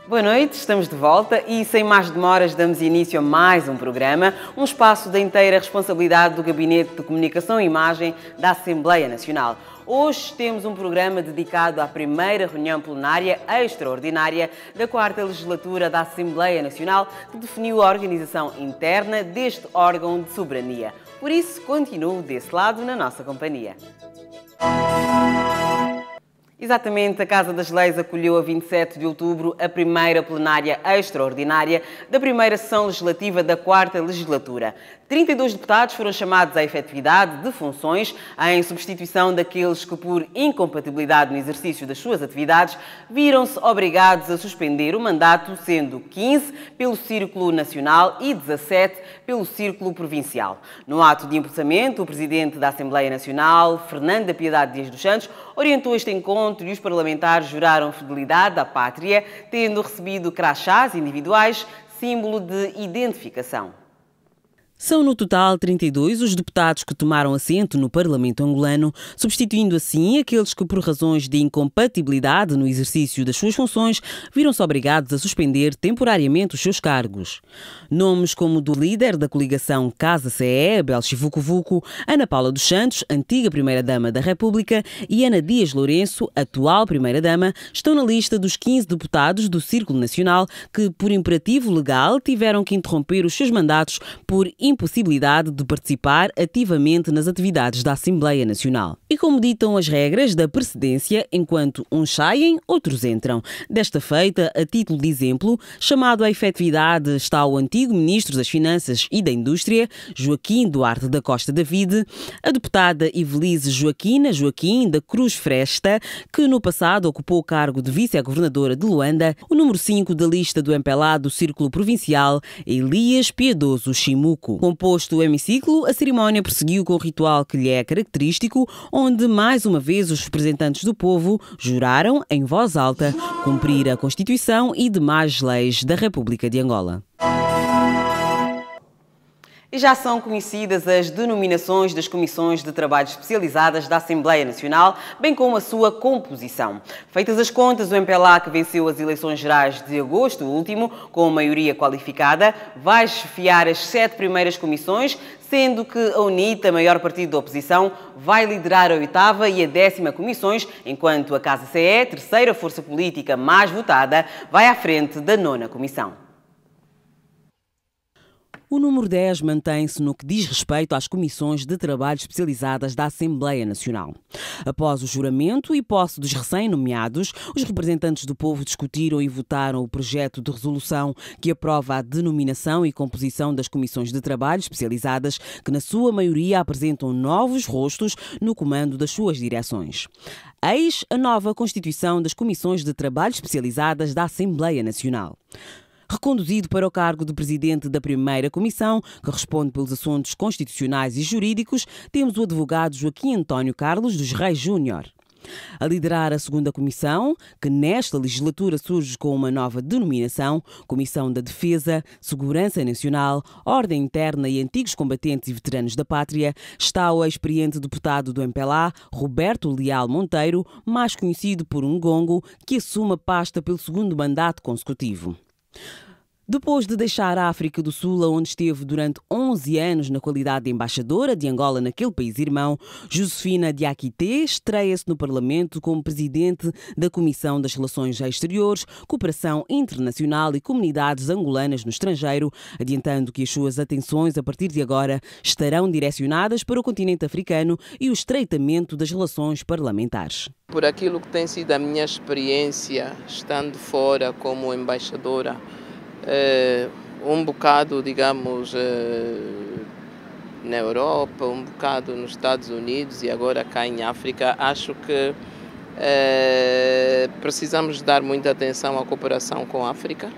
Boa noite, estamos de volta e sem mais demoras damos início a mais um programa, um espaço da inteira responsabilidade do Gabinete de Comunicação e Imagem da Assembleia Nacional. Hoje temos um programa dedicado à primeira reunião plenária extraordinária da 4ª Legislatura da Assembleia Nacional, que definiu a organização interna deste órgão de soberania. Por isso, continuo desse lado na nossa companhia. Exatamente, a Casa das Leis acolheu a 27 de outubro a primeira plenária extraordinária da primeira sessão legislativa da 4ª Legislatura. 32 deputados foram chamados à efetividade de funções em substituição daqueles que, por incompatibilidade no exercício das suas atividades, viram-se obrigados a suspender o mandato, sendo 15 pelo Círculo Nacional e 17 pelo Círculo Provincial. No ato de empossamento, o Presidente da Assembleia Nacional, Fernando da Piedade Dias dos Santos, orientou este encontro e os parlamentares juraram fidelidade à pátria, tendo recebido crachás individuais, símbolo de identificação. São no total 32 os deputados que tomaram assento no Parlamento angolano, substituindo assim aqueles que, por razões de incompatibilidade no exercício das suas funções, viram-se obrigados a suspender temporariamente os seus cargos. Nomes como o do líder da coligação Casa CE, Abel Chivuco, Ana Paula dos Santos, antiga Primeira-Dama da República, e Ana Dias Lourenço, atual Primeira-Dama, estão na lista dos 15 deputados do Círculo Nacional que, por imperativo legal, tiveram que interromper os seus mandatos por impossibilidade de participar ativamente nas atividades da Assembleia Nacional. E como ditam as regras da precedência, enquanto uns saem, outros entram. Desta feita, a título de exemplo, chamado à efetividade está o antigo Ministro das Finanças e da Indústria, Joaquim Duarte da Costa David, a deputada Ivelise Joaquina Joaquim da Cruz Fresta, que no passado ocupou o cargo de vice-governadora de Luanda, o número 5 da lista do MPLA do Círculo Provincial, Elias Piedoso Chimuco. Composto o hemiciclo, a cerimónia prosseguiu com o ritual que lhe é característico, onde, mais uma vez, os representantes do povo juraram, em voz alta, cumprir a Constituição e demais leis da República de Angola. E já são conhecidas as denominações das comissões de trabalho especializadas da Assembleia Nacional, bem como a sua composição. Feitas as contas, o MPLA, que venceu as eleições gerais de agosto último, com maioria qualificada, vai chefiar as 7 primeiras comissões, sendo que a UNITA, maior partido da oposição, vai liderar a 8ª e a 10ª comissões, enquanto a Casa CE, terceira força política mais votada, vai à frente da 9ª comissão. O número 10 mantém-se no que diz respeito às comissões de trabalho especializadas da Assembleia Nacional. Após o juramento e posse dos recém-nomeados, os representantes do povo discutiram e votaram o projeto de resolução que aprova a denominação e composição das comissões de trabalho especializadas, que na sua maioria apresentam novos rostos no comando das suas direções. Eis a nova constituição das comissões de trabalho especializadas da Assembleia Nacional. Reconduzido para o cargo de presidente da primeira comissão, que responde pelos assuntos constitucionais e jurídicos, temos o advogado Joaquim António Carlos dos Reis Júnior. A liderar a segunda comissão, que nesta legislatura surge com uma nova denominação, Comissão da Defesa, Segurança Nacional, Ordem Interna e Antigos Combatentes e Veteranos da Pátria, está o experiente deputado do MPLA, Roberto Leal Monteiro, mais conhecido por Ngongo, que assume a pasta pelo segundo mandato consecutivo. Depois de deixar a África do Sul, onde esteve durante 11 anos na qualidade de embaixadora de Angola naquele país irmão, Josefina Diakité estreia-se no Parlamento como presidente da Comissão das Relações Exteriores, Cooperação Internacional e Comunidades Angolanas no Estrangeiro, adiantando que as suas atenções a partir de agora estarão direcionadas para o continente africano e o estreitamento das relações parlamentares. Por aquilo que tem sido a minha experiência estando fora como embaixadora, um bocado, digamos, na Europa, um bocado nos Estados Unidos e agora cá em África, acho que precisamos dar muita atenção à cooperação com a África.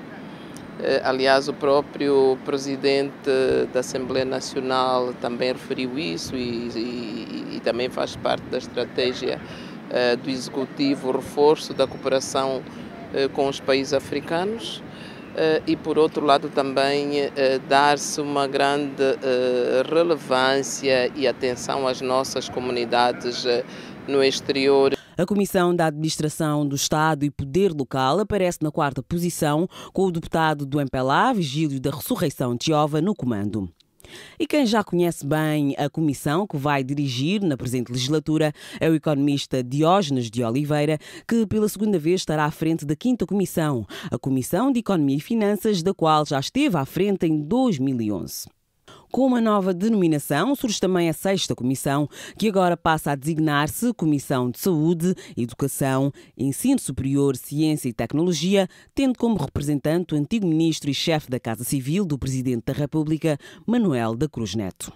Aliás, o próprio presidente da Assembleia Nacional também referiu isso e também faz parte da estratégia do Executivo, o reforço da cooperação com os países africanos. E, por outro lado, também dar-se uma grande relevância e atenção às nossas comunidades no exterior. A Comissão da Administração do Estado e Poder Local aparece na 4ª posição, com o deputado do MPLA, Vigílio da Ressurreição de Jeová, no comando. E quem já conhece bem a comissão que vai dirigir na presente legislatura é o economista Diógenes de Oliveira, que pela 2ª vez estará à frente da 5ª Comissão, a Comissão de Economia e Finanças, da qual já esteve à frente em 2011. Com uma nova denominação, surge também a 6ª Comissão, que agora passa a designar-se Comissão de Saúde, Educação, Ensino Superior, Ciência e Tecnologia, tendo como representante o antigo ministro e chefe da Casa Civil do Presidente da República, Manuel da Cruz Neto.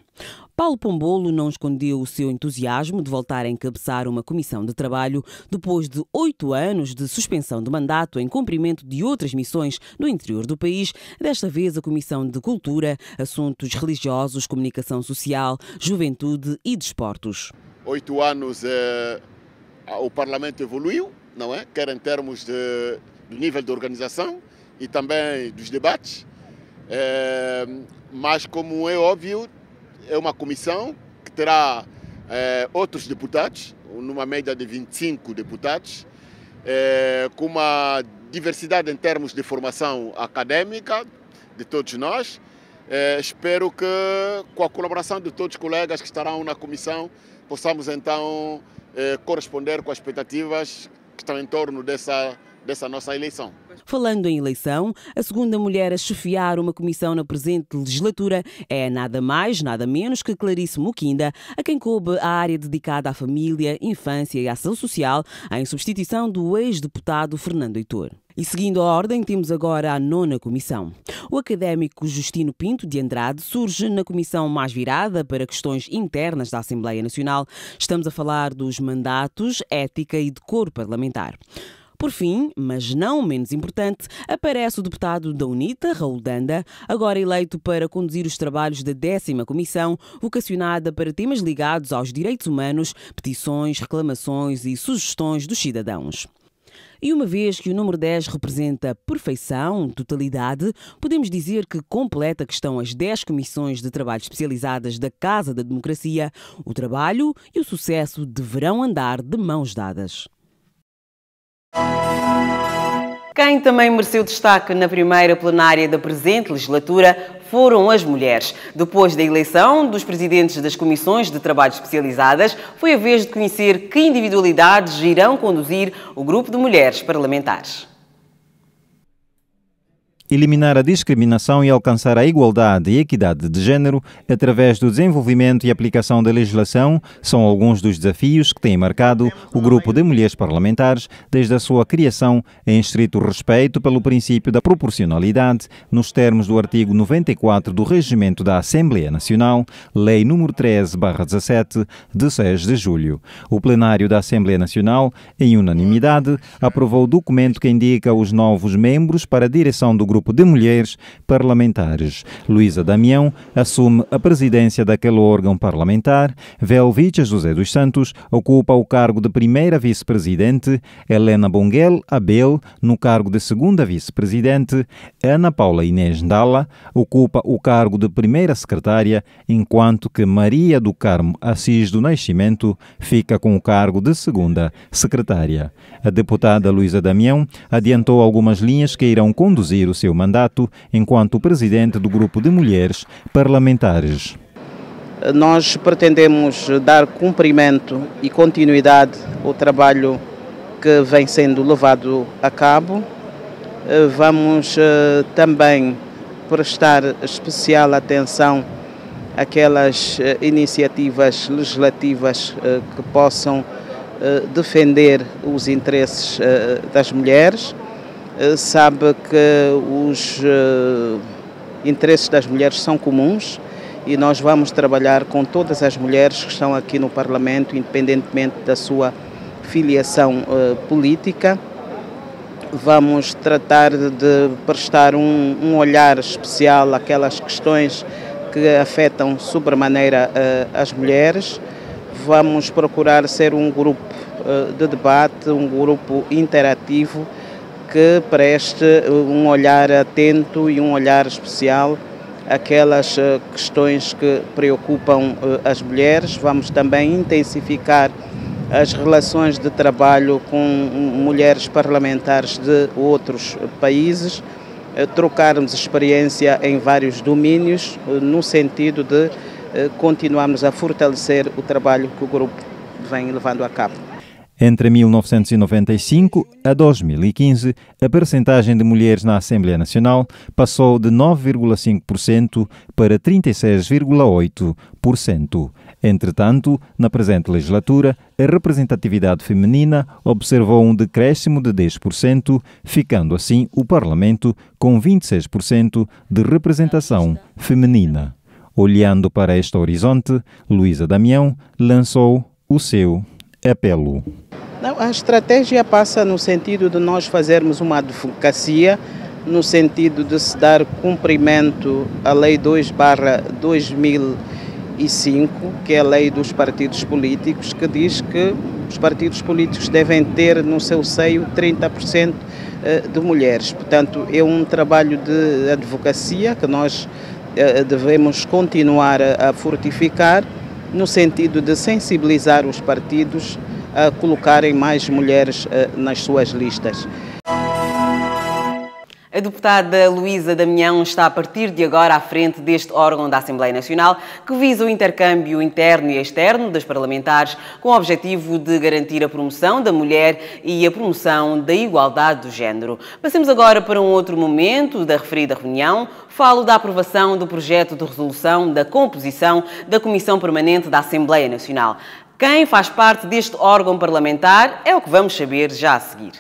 Paulo Pombolo não escondeu o seu entusiasmo de voltar a encabeçar uma comissão de trabalho depois de 8 anos de suspensão de mandato em cumprimento de outras missões no interior do país, desta vez a Comissão de Cultura, Assuntos Religiosos, Comunicação Social, Juventude e Desportos. 8 anos o Parlamento evoluiu, não é? Quer em termos do nível de organização e também dos debates, mas como é óbvio, é uma comissão que terá outros deputados, numa média de 25 deputados, com uma diversidade em termos de formação acadêmica de todos nós. Espero que, com a colaboração de todos os colegas que estarão na comissão, possamos então corresponder com as expectativas que estão em torno dessa nossa eleição. Falando em eleição, a 2ª mulher a chefiar uma comissão na presente legislatura é nada mais, nada menos que Clarice Muquinda, a quem coube a área dedicada à família, infância e ação social, em substituição do ex-deputado Fernando Heitor. E seguindo a ordem, temos agora a 9ª Comissão. O académico Justino Pinto de Andrade surge na comissão mais virada para questões internas da Assembleia Nacional. Estamos a falar dos mandatos, ética e decoro parlamentar. Por fim, mas não menos importante, aparece o deputado da UNITA, Raul Danda, agora eleito para conduzir os trabalhos da 10ª Comissão, vocacionada para temas ligados aos direitos humanos, petições, reclamações e sugestões dos cidadãos. E uma vez que o número 10 representa perfeição, totalidade, podemos dizer que completa que estão as 10 comissões de trabalho especializadas da Casa da Democracia, o trabalho e o sucesso deverão andar de mãos dadas. Quem também mereceu destaque na primeira plenária da presente legislatura foram as mulheres. Depois da eleição dos presidentes das comissões de trabalho especializadas, foi a vez de conhecer que individualidades irão conduzir o grupo de mulheres parlamentares. Eliminar a discriminação e alcançar a igualdade e equidade de género através do desenvolvimento e aplicação da legislação são alguns dos desafios que têm marcado o grupo de mulheres parlamentares desde a sua criação, em estrito respeito pelo princípio da proporcionalidade, nos termos do artigo 94 do Regimento da Assembleia Nacional, Lei nº 13/17, de 6 de julho. O plenário da Assembleia Nacional, em unanimidade, aprovou o documento que indica os novos membros para a direção do grupo de mulheres parlamentares. Luísa Damião assume a presidência daquele órgão parlamentar, Velvicha José dos Santos ocupa o cargo de primeira vice-presidente, Helena Bonguel Abel no cargo de segunda vice-presidente, Ana Paula Inês Ndala ocupa o cargo de primeira secretária, enquanto que Maria do Carmo Assis do Nascimento fica com o cargo de segunda secretária. A deputada Luísa Damião adiantou algumas linhas que irão conduzir o seu mandato enquanto presidente do grupo de mulheres parlamentares. Nós pretendemos dar cumprimento e continuidade ao trabalho que vem sendo levado a cabo. Vamos também prestar especial atenção àquelas iniciativas legislativas que possam defender os interesses das mulheres. Sabe que os interesses das mulheres são comuns e nós vamos trabalhar com todas as mulheres que estão aqui no Parlamento, independentemente da sua filiação política. Vamos tratar de prestar um olhar especial àquelas questões que afetam sobremaneira as mulheres. Vamos procurar ser um grupo de debate, um grupo interativo que preste um olhar atento e um olhar especial àquelas questões que preocupam as mulheres. Vamos também intensificar as relações de trabalho com mulheres parlamentares de outros países, trocarmos experiência em vários domínios, no sentido de continuarmos a fortalecer o trabalho que o grupo vem levando a cabo. Entre 1995 a 2015, a percentagem de mulheres na Assembleia Nacional passou de 9,5% para 36,8%. Entretanto, na presente legislatura, a representatividade feminina observou um decréscimo de 10%, ficando assim o Parlamento com 26% de representação feminina. Olhando para este horizonte, Luísa Damião lançou o seu apelo. Não, a estratégia passa no sentido de nós fazermos uma advocacia, no sentido de se dar cumprimento à Lei 2/2005, que é a lei dos partidos políticos, que diz que os partidos políticos devem ter no seu seio 30% de mulheres. Portanto, é um trabalho de advocacia que nós devemos continuar a fortificar, no sentido de sensibilizar os partidos a colocarem mais mulheres nas suas listas. A deputada Luísa Damião está a partir de agora à frente deste órgão da Assembleia Nacional que visa o intercâmbio interno e externo dos parlamentares com o objetivo de garantir a promoção da mulher e a promoção da igualdade do género. Passemos agora para um outro momento da referida reunião. Falo da aprovação do projeto de resolução da composição da Comissão Permanente da Assembleia Nacional. Quem faz parte deste órgão parlamentar é o que vamos saber já a seguir.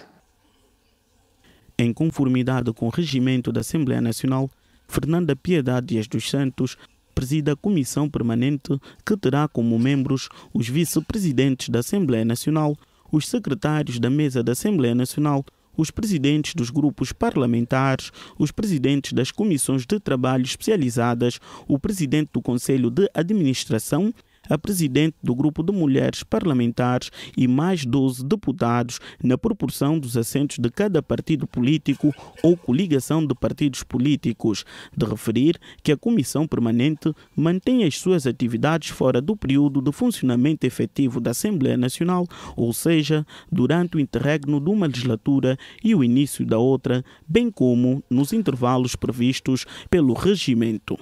Em conformidade com o regimento da Assembleia Nacional, Fernanda Piedade Dias dos Santos preside a Comissão Permanente, que terá como membros os vice-presidentes da Assembleia Nacional, os secretários da Mesa da Assembleia Nacional, os presidentes dos grupos parlamentares, os presidentes das comissões de trabalho especializadas, o presidente do Conselho de Administração, a presidente do grupo de mulheres parlamentares e mais 12 deputados na proporção dos assentos de cada partido político ou coligação de partidos políticos. De referir que a Comissão Permanente mantém as suas atividades fora do período de funcionamento efetivo da Assembleia Nacional, ou seja, durante o interregno de uma legislatura e o início da outra, bem como nos intervalos previstos pelo regimento.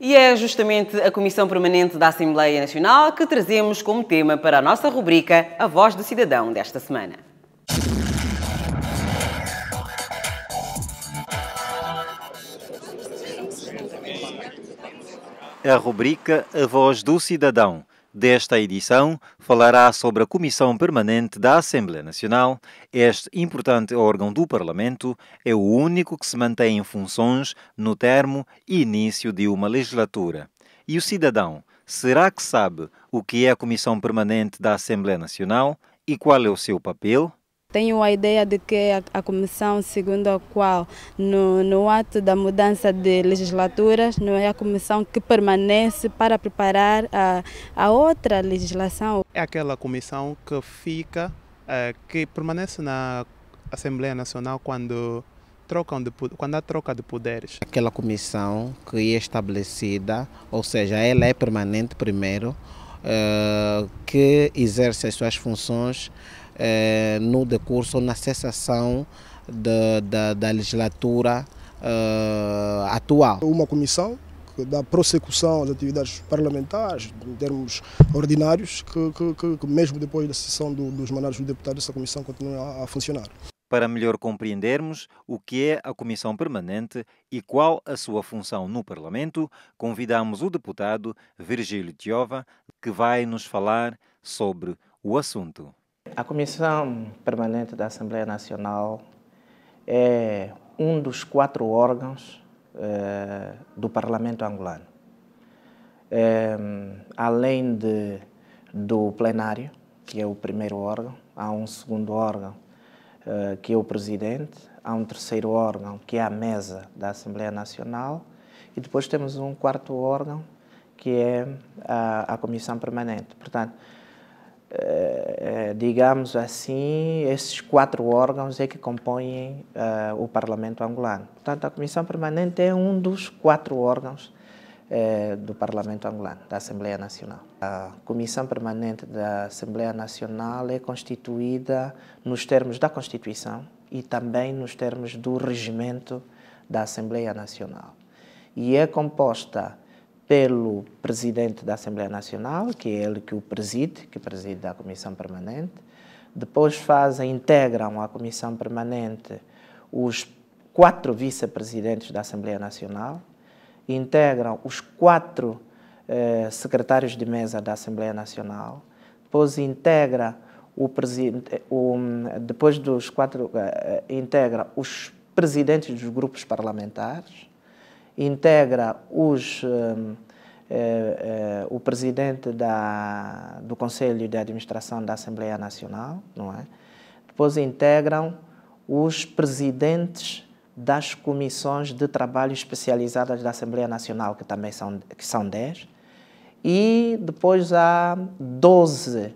E é justamente a Comissão Permanente da Assembleia Nacional que trazemos como tema para a nossa rubrica A Voz do Cidadão desta semana. A rubrica A Voz do Cidadão desta edição falará sobre a Comissão Permanente da Assembleia Nacional. Este importante órgão do Parlamento é o único que se mantém em funções no termo e início de uma legislatura. E o cidadão, será que sabe o que é a Comissão Permanente da Assembleia Nacional e qual é o seu papel? Tenho a ideia de que a comissão, segundo a qual, no ato da mudança de legislaturas, não é a comissão que permanece para preparar a outra legislação. É aquela comissão que fica, que permanece na Assembleia Nacional quando há troca de poderes. Aquela comissão que é estabelecida, ou seja, ela é permanente primeiro, que exerce as suas funções no decurso ou na cessação da legislatura atual. Uma comissão que dá prossecução às atividades parlamentares, em termos ordinários, que mesmo depois da cessão dos mandatos do deputado, essa comissão continua a funcionar. Para melhor compreendermos o que é a Comissão Permanente e qual a sua função no Parlamento, convidamos o deputado Virgílio Tiova, que vai nos falar sobre o assunto. A Comissão Permanente da Assembleia Nacional é um dos 4 órgãos do Parlamento angolano. Além do plenário, que é o primeiro órgão, há um segundo órgão, que é o presidente, há um terceiro órgão, que é a mesa da Assembleia Nacional, e depois temos um quarto órgão, que é a Comissão Permanente. Portanto, digamos assim, esses 4 órgãos é que compõem o Parlamento angolano. Portanto, a Comissão Permanente é um dos 4 órgãos do Parlamento angolano, da Assembleia Nacional. A Comissão Permanente da Assembleia Nacional é constituída nos termos da Constituição e também nos termos do regimento da Assembleia Nacional. E é composta pelo Presidente da Assembleia Nacional, que é ele que preside a Comissão Permanente. Depois integram a Comissão Permanente os 4 vice-presidentes da Assembleia Nacional, integram os 4 secretários de mesa da Assembleia Nacional, depois integra depois dos 4, integra os presidentes dos grupos parlamentares, integra o presidente do Conselho de Administração da Assembleia Nacional, não é? Depois integram os presidentes das comissões de trabalho especializadas da Assembleia Nacional, que também são 10, e depois há 12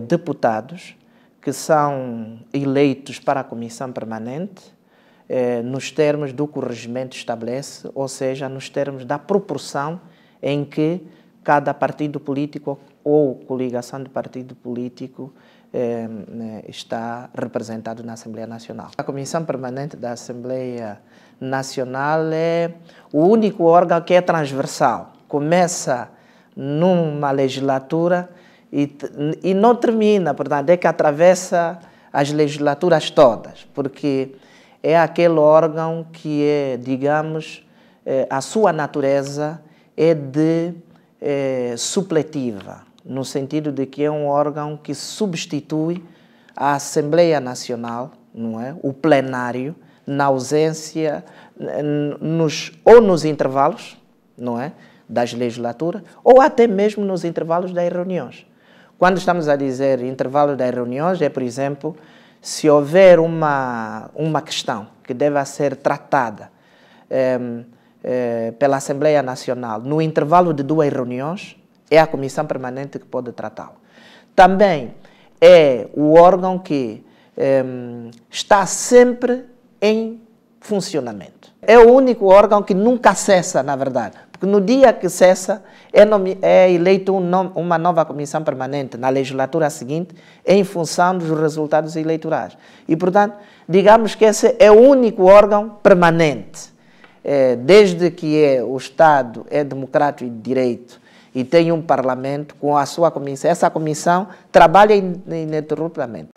deputados que são eleitos para a Comissão Permanente nos termos do que o regimento estabelece, ou seja, nos termos da proporção em que cada partido político ou coligação de partido político está representado na Assembleia Nacional. A Comissão Permanente da Assembleia Nacional é o único órgão que é transversal. Começa numa legislatura e não termina, portanto, é que atravessa as legislaturas todas, porque é aquele órgão que é, digamos, a sua natureza é supletiva, no sentido de que é um órgão que substitui a Assembleia Nacional, não é? O plenário, na ausência, ou nos intervalos, não é? Das legislaturas, ou até mesmo nos intervalos das reuniões. Quando estamos a dizer intervalo das reuniões, é, por exemplo, se houver uma questão que deva ser tratada pela Assembleia Nacional no intervalo de 2 reuniões, é a Comissão Permanente que pode tratá-lo. Também é o órgão que está sempre em funcionamento. É o único órgão que nunca cessa, na verdade, porque no dia que cessa é eleito uma nova Comissão Permanente na legislatura seguinte em função dos resultados eleitorais. E, portanto, digamos que esse é o único órgão permanente. Desde que o Estado é democrático e de direito e tem um Parlamento com a sua comissão, essa comissão trabalha ininterruptamente.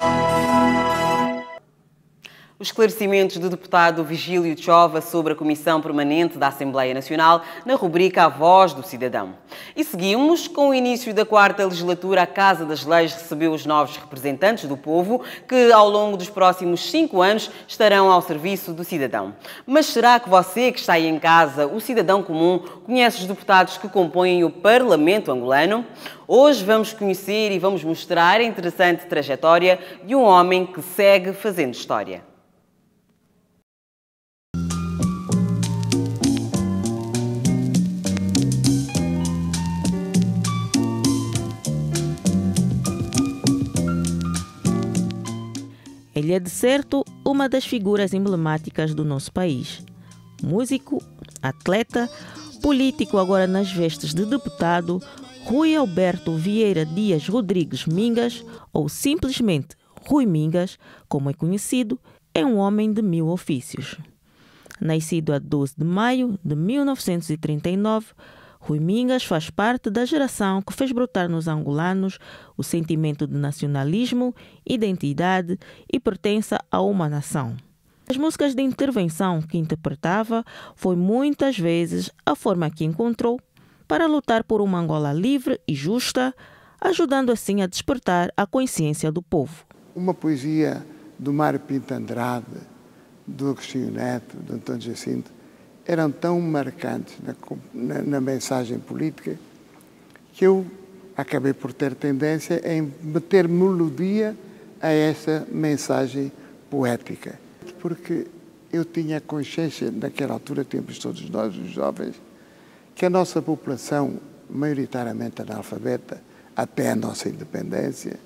Os esclarecimentos do deputado Vigílio Chova sobre a Comissão Permanente da Assembleia Nacional na rubrica A Voz do Cidadão. E seguimos com o início da 4ª legislatura. A Casa das Leis recebeu os novos representantes do povo que, ao longo dos próximos 5 anos, estarão ao serviço do cidadão. Mas será que você, que está aí em casa, o cidadão comum, conhece os deputados que compõem o Parlamento angolano? Hoje vamos conhecer e vamos mostrar a interessante trajetória de um homem que segue fazendo história. Ele é, de certo, uma das figuras emblemáticas do nosso país. Músico, atleta, político agora nas vestes de deputado, Rui Alberto Vieira Dias Rodrigues Mingas, ou simplesmente Rui Mingas, como é conhecido, é um homem de 1000 ofícios. Nascido a 12 de maio de 1939, Rui Mingas faz parte da geração que fez brotar nos angolanos o sentimento de nacionalismo, identidade e pertença a uma nação. As músicas de intervenção que interpretava foi muitas vezes a forma que encontrou para lutar por uma Angola livre e justa, ajudando assim a despertar a consciência do povo. Uma poesia do Mário Pinto Andrade, do Agostinho Neto, do Antônio Jacinto, eram tão marcantes na mensagem política que eu acabei por ter tendência em meter melodia a essa mensagem poética. Porque eu tinha consciência, naquela altura, temos todos nós, os jovens, que a nossa população, maioritariamente analfabeta, até a nossa independência,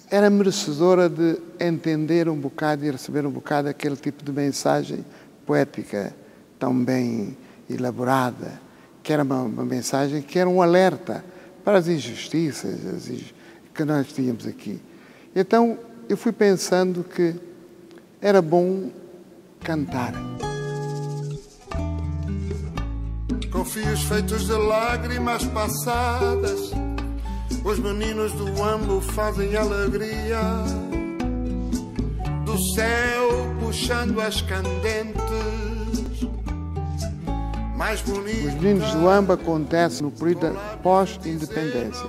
era merecedora de entender um bocado e receber um bocado aquele tipo de mensagem poética tão bem elaborada, que era uma mensagem que era um alerta para as injustiças que nós tínhamos aqui. Então, eu fui pensando que era bom cantar. Com fios feitos de lágrimas passadas, os meninos do Ambo fazem alegria. Do céu puxando as candentes mais bonitas. Os meninos do Ambo acontecem no período pós-independência.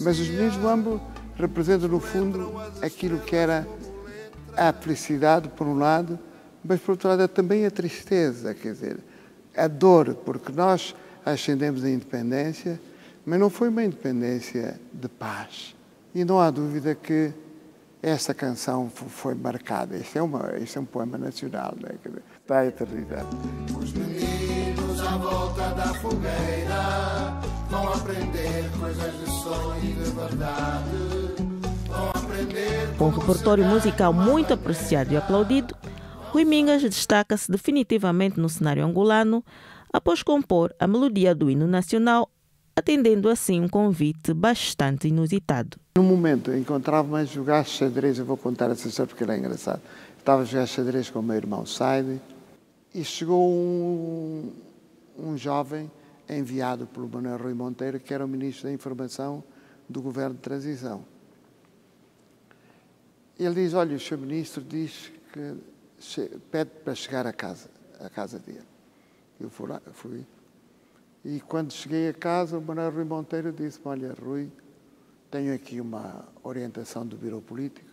Mas os meninos do Ambo representam, no fundo, aquilo que era a felicidade, por um lado, mas, por outro lado, também a tristeza, quer dizer, a dor, porque nós ascendemos a independência, mas não foi uma independência de paz. E não há dúvida que essa canção foi marcada. Isto é um poema nacional, né? Está a eternidade. Os meninos à volta da fogueira vão aprender coisas de sonho e de verdade. Vão aprender. Com um repertório musical muito apreciado e aplaudido, Rui Mingas destaca-se definitivamente no cenário angolano após compor a melodia do hino nacional, atendendo assim um convite bastante inusitado. No momento em que encontrava-me a jogar xadrez, eu vou contar essa história porque ela é engraçada. Estava a jogar xadrez com o meu irmão Saide e chegou um jovem enviado pelo Manuel Rui Monteiro, que era o Ministro da Informação do Governo de Transição. Ele diz, olha, o Sr. Ministro diz que pede para chegar à casa dele. Eu fui. E quando cheguei a casa, o Manuel Rui Monteiro disse-me, olha, Rui, tenho aqui uma orientação do Biro Político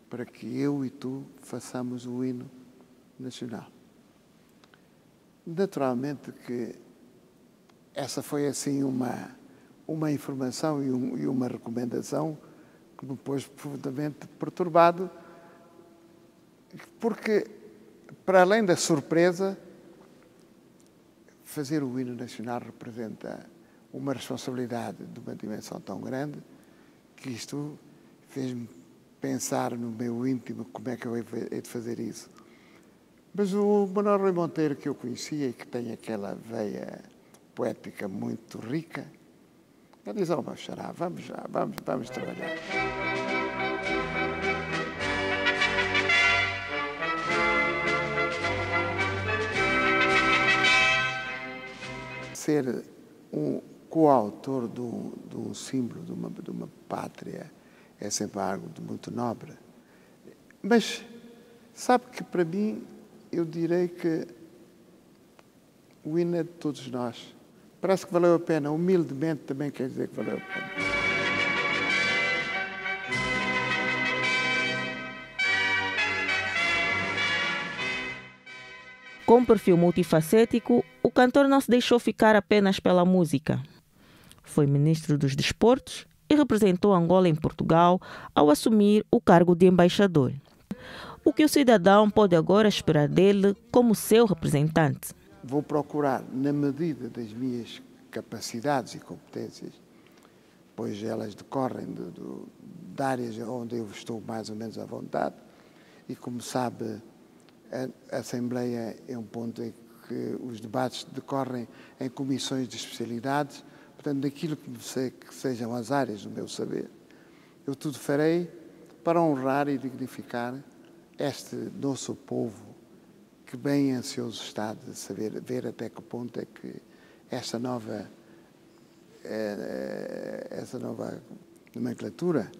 para que eu e tu façamos o hino nacional. Naturalmente que essa foi assim uma informação e uma recomendação que me pôs profundamente perturbado, porque, para além da surpresa, fazer o hino nacional representa uma responsabilidade de uma dimensão tão grande que isto fez-me pensar no meu íntimo como é que eu hei de fazer isso. Mas o Manuel Rui Monteiro, que eu conhecia e que tem aquela veia poética muito rica, ele diz, oh, meu xará, vamos trabalhar. Ser um coautor de um símbolo de uma pátria é sempre algo de muito nobre. Mas sabe que, para mim, eu direi que o hino é de todos nós. Parece que valeu a pena. Humildemente também quer dizer que valeu a pena. Com um perfil multifacético, o cantor não se deixou ficar apenas pela música. Foi ministro dos Desportos e representou Angola em Portugal ao assumir o cargo de embaixador. O que o cidadão pode agora esperar dele como seu representante? Vou procurar, na medida das minhas capacidades e competências, pois elas decorrem de áreas onde eu estou mais ou menos à vontade, e como sabe, a Assembleia é um ponto em que os debates decorrem em comissões de especialidades, portanto, daquilo que sejam as áreas do meu saber. Eu tudo farei para honrar e dignificar este nosso povo, que bem ansioso está de saber, ver até que ponto é que essa nova nomenclatura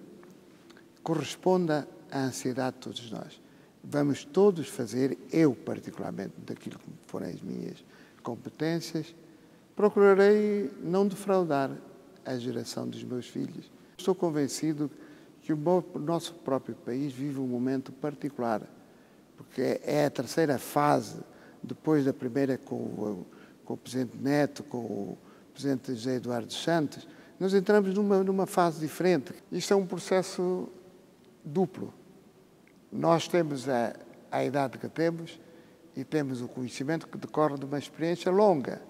corresponda à ansiedade de todos nós. Vamos todos fazer, eu particularmente, daquilo que forem as minhas competências, procurarei não defraudar a geração dos meus filhos. Estou convencido que o nosso próprio país vive um momento particular, porque é a terceira fase, depois da primeira com o Presidente Neto, com o Presidente José Eduardo dos Santos, nós entramos numa fase diferente. Isto é um processo duplo. Nós temos a idade que temos e temos o conhecimento que decorre de uma experiência longa.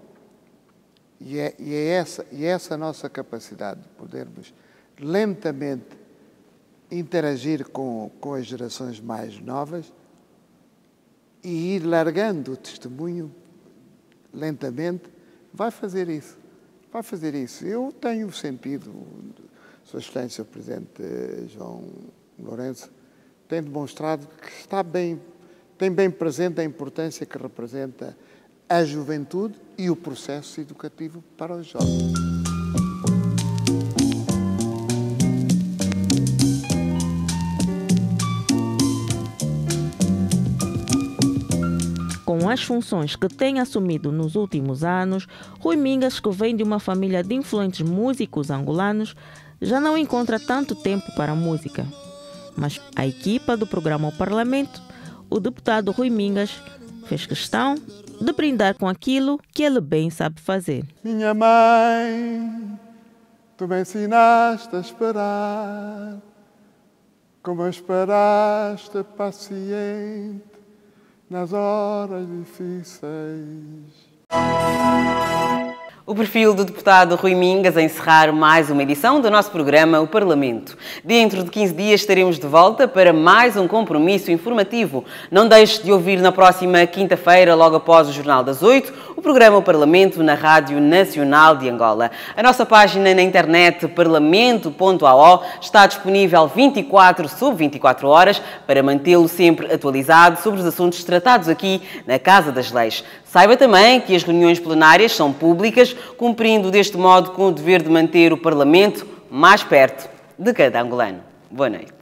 E é essa a nossa capacidade de podermos lentamente interagir com as gerações mais novas e ir largando o testemunho lentamente, vai fazer isso. Vai fazer isso. Eu tenho sentido, Sua Excelência, o Presidente João Lourenço, tem demonstrado que está bem, tem bem presente a importância que representa a juventude e o processo educativo para os jovens. Com as funções que tem assumido nos últimos anos, Rui Mingas, que vem de uma família de influentes músicos angolanos, já não encontra tanto tempo para a música. Mas a equipa do programa ao Parlamento, o deputado Rui Mingas, fez questão de brindar com aquilo que ele bem sabe fazer. Minha mãe, tu me ensinaste a esperar, como esperaste paciente nas horas difíceis. O perfil do deputado Rui Mingas a encerrar mais uma edição do nosso programa O Parlamento. Dentro de 15 dias estaremos de volta para mais um compromisso informativo. Não deixe de ouvir na próxima quinta-feira, logo após o Jornal das 8, o programa O Parlamento na Rádio Nacional de Angola. A nossa página na internet parlamento.ao está disponível 24/24 horas para mantê-lo sempre atualizado sobre os assuntos tratados aqui na Casa das Leis. Saiba também que as reuniões plenárias são públicas, cumprindo deste modo com o dever de manter o Parlamento mais perto de cada angolano. Boa noite.